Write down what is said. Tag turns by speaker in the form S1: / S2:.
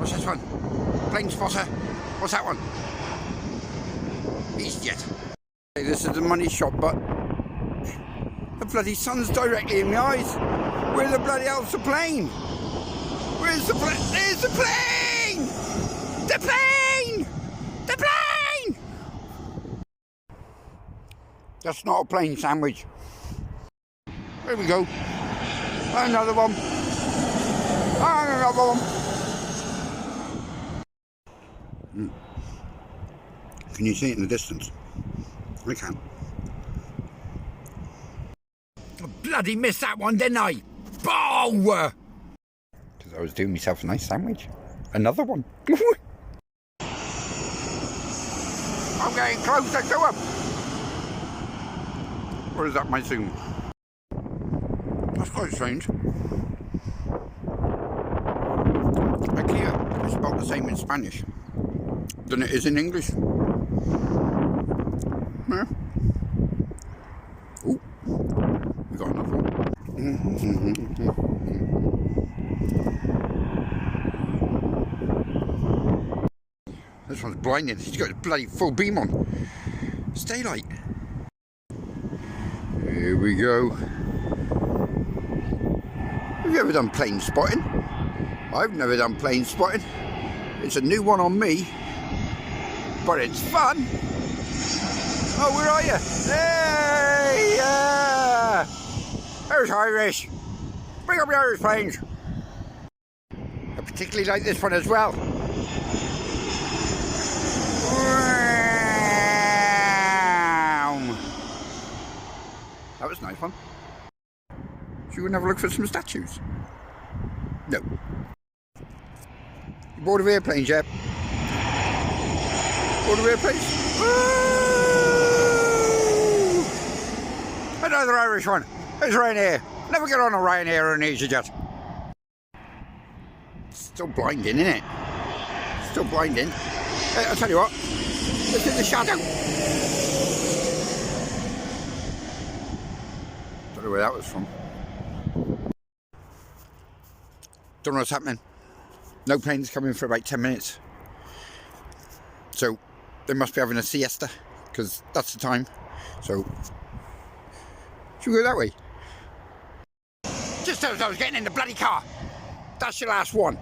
S1: What's this one? Plane spotter. What's that one? EasyJet. Hey, this is the money shot, but the bloody sun's directly in my eyes. Where the bloody hell's the plane? Where's the plane? There's the plane! The plane! The plane! That's not a plane sandwich. There we go. Another one. Another one. Can you see it in the distance? I can. I bloody missed that one, didn't I? Bow! Because I was doing myself a nice sandwich. Another one. I'm getting closer to him. Or is that my zoom? That's quite strange. IKEA is about the same in Spanish than it is in English. Yeah. Oh, we got another one. This one's blinding. He's got a bloody full beam on. It's daylight. Here we go. Have you ever done plane spotting? I've never done plane spotting. It's a new one on me, but it's fun. Oh, where are you? Hey! There's Irish. Bring up the Irish planes. I particularly like this one as well. That was a nice one. Should we go and have a look for some statues? No. You bored of airplanes yet? Bored of airplanes? Woo! Another Irish one. It's Ryanair. Never get on a Ryanair or an EasyJet. Still blinding, isn't it? Still blinding. Hey, I'll tell you what. Look at the shadow. Don't know where that was from. Don't know what's happening. No planes coming for about 10 minutes. So they must be having a siesta, because that's the time. So should we go that way? Just as I was getting in the bloody car. That's your last one.